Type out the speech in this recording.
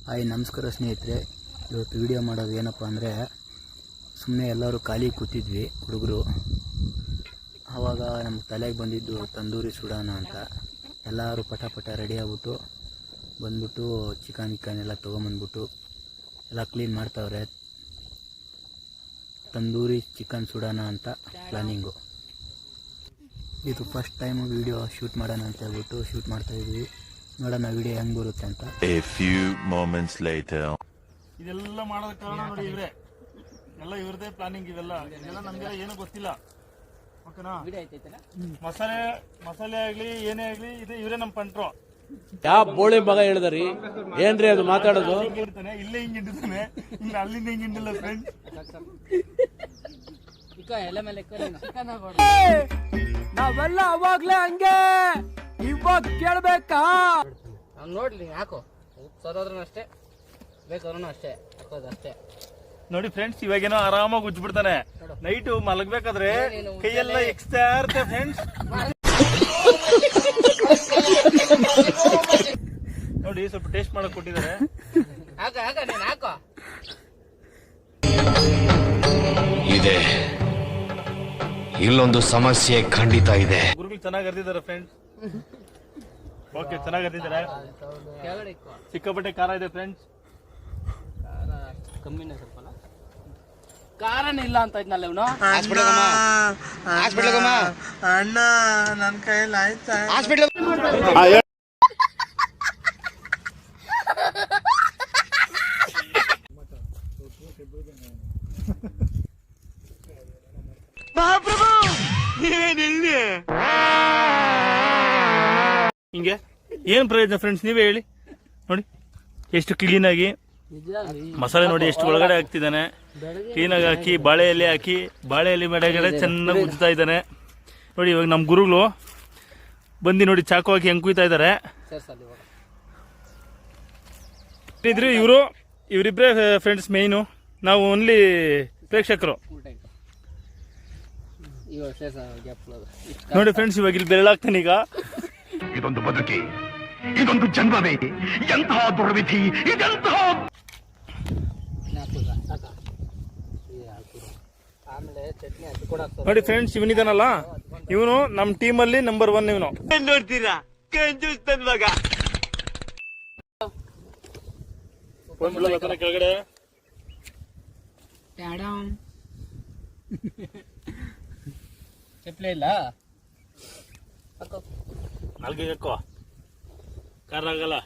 Hi ನಮಸ್ಕಾರ ಸ್ನೇಹಿತರೆ. ಇವತ್ತು ವಿಡಿಯೋ ಮಾಡೋದು ಏನಪ್ಪ ಅಂದರೆ, ಸುಮ್ಮನೆ ಎಲ್ಲರೂ ಖಾಲಿ ಕೂತಿದ್ವಿ ಹುಡುಗರು. ಆವಾಗ ನಮ್ಮ ತಲೆಗೆ ಬಂದಿದ್ದು ತಂದೂರಿ ಸುಡೋಣ ಅಂತ. ಎಲ್ಲರೂ ಪಟ ಪಟ ರೆಡಿ ಆಗ್ಬಿಟ್ಟು ಬಂದ್ಬಿಟ್ಟು ಚಿಕನ್ ಎಲ್ಲ ತೊಗೊಂಬಂದ್ಬಿಟ್ಟು ಎಲ್ಲ ಕ್ಲೀನ್ ಮಾಡ್ತಾವ್ರೆ. ತಂದೂರಿ ಚಿಕನ್ ಸುಡೋಣ ಅಂತ ಪ್ಲಾನಿಂಗು. ಇದು ಫಸ್ಟ್ ಟೈಮ್ ವಿಡಿಯೋ ಶೂಟ್ ಮಾಡೋಣ ಅಂತ ಹೇಳ್ಬಿಟ್ಟು ಶೂಟ್ ಮಾಡ್ತಾಯಿದ್ವಿ. ನೋಡೋಣ ವಿಡಿಯೋ ಹೆಂಗೆ ಬರುತ್ತೆ ಅಂತ. A few moments later. ಇದೆಲ್ಲ ಮಾಡೋದಕ್ಕೆ ಕಾರಣ ನೋಡಿ ಇವರೇ. ಎಲ್ಲ ಇವ್ರದೇ ಪ್ಲಾನಿಂಗ್. ಇದೆಲ್ಲ ನಮಗೆಲ್ಲ ಏನೂ ಗೊತ್ತಿಲ್ಲ. ಓಕೆನಾ? ಮಸಾಲೆ ಆಗ್ಲಿ ಏನೇ ಆಗ್ಲಿ ಇದು ಇವರೇ ನಮ್ಮ ಪಂಟ್ರು. ಯಾವ ಬೋಳಿ ಮಗ ಹೇಳಿದ್ರಿ ಏನ್ರಿ ಅದು ಮಾತಾಡೋದು? ಇಲ್ಲೇ ಹಿಂಗ್ ಹಿಂಡಿತಾನೆ, ಇನ್ನು ಅಲ್ಲಿಂದ ಹಿಂಗ್ ಹಿಂಡಿಲ್ಲ ಫ್ರೆಂಡ್. ನಾವೆಲ್ಲ ಅವಾಗ್ಲೇ ಹಂಗೆ, ಇವಾಗ ಕೇಳ್ಬೇಕಾ? ನೋಡ್ಲಿ ಹಾಕೋ, ಸರೋದ್ರೂ ಅಷ್ಟೇ, ಬೇಕಾದ್ರೂ ಅಷ್ಟೇ ಹಾಕೋದು ಅಷ್ಟೇ. ನೋಡಿ ಫ್ರೆಂಡ್ಸ್, ಇವಾಗೇನೋ ಆರಾಮಾಗಿ ಉಜ್ಬಿಡ್ತಾನೆ. ನೈಟು ಮಲಗ್ಬೇಕಾದ್ರೆ ಕೈಯೆಲ್ಲ ಎಕ್ಸ್ತಾ ಇರುತ್ತೆ ಫ್ರೆಂಡ್ಸ್. ನೋಡಿ ಸ್ವಲ್ಪ ಟೇಸ್ಟ್ ಮಾಡಕ್ ಕೊಟ್ಟಿದ್ದಾರೆ. ಹಾಕೋ ಇದೆ, ಇಲ್ಲೊಂದು ಸಮಸ್ಯೆ ಖಂಡಿತ ಇದೆ. ಗುರುಗಳು ಚೆನ್ನಾಗಿ ಅರ್ದಿದ್ದಾರೆ ಫ್ರೆಂಡ್ಸ್. ಓಕೆ, ಚೆನ್ನಾಗಿ ಅರ್ದಿದ್ದಾರೆ. ಸಿಕ್ಕಾಪಟ್ಟೆ ಖಾರ ಇದೆ ಫ್ರೆಂಡ್ಸ್. ಕಮ್ಮಿನೇ ಸ್ವಲ್ಪ ಖಾರನೇ ಇಲ್ಲ ಅಂತ ಇದ್ನಲ್ಲ ಇವನು. ಅಣ್ಣ ನನ್ನ ಕೈಯಲ್ಲಿ ಆಯ್ತಾ? ಹಿಂಗೆ ಏನ್ ಪ್ರಯೋಜನ ಫ್ರೆಂಡ್ಸ್, ನೀವೇ ಹೇಳಿ. ನೋಡಿ ಎಷ್ಟು ಕ್ಲೀನ್ ಆಗಿ ಮಸಾಲೆ ನೋಡಿ ಎಷ್ಟು ಒಳಗಡೆ ಹಾಕ್ತಿದ್ದಾನೆ. ಕ್ಲೀನಾಗಿ ಹಾಕಿ ಬಾಳೆ ಎಲೆ ಹಾಕಿ ಬಾಳೆ ಎಲೆ ಮೇಡಗಡೆ ಚೆನ್ನಾಗಿ ಉಜ್ತಾ ಇದ್ದಾನೆ. ನೋಡಿ ಇವಾಗ ನಮ್ಮ ಗುರುಗಳು ಬಂದು ನೋಡಿ ಚಾಕು ಹಾಕಿ ಹೆಂಗ್ ಕುಯ್ತಾ ಇದ್ದಾರೆ. ಇದ್ರು ಇವರಿಬ್ಬರೇ ಫ್ರೆಂಡ್ಸ್ ಮೇಯ್ನು, ನಾವು ಓನ್ಲಿ ಪ್ರೇಕ್ಷಕರು. ನೋಡಿ ಫ್ರೆಂಡ್ಸ್, ಇವಾಗ ಇಲ್ಲಿ ಬೆರಳಾಗ್ತಾನೆ. ಈಗ ಇದೊಂದು ಬದುಕಿ, ಇದೊಂದು ಜನ್ಮವೇ, ಎಂತಹ ದುರ್ವಿಧಿ ಇದೆಂತಹ. ನೋಡಿ ಫ್ರೆಂಡ್ಸ್, ಇವನಿದಾನಲ್ಲ, ಇವನು ನಮ್ಮ ಟೀಮಲ್ಲಿ ನಂಬರ್ 1. ಇವನು ನೋಡ್ತೀರಾ ಕೆಳಗಡೆ ಚಪ್ಲೆ ಇಲ್ಲ, ನಾಲ್ಕಿಗೆ ಹಾಕೋ, ಖಾರ ಆಗಲ್ಲ.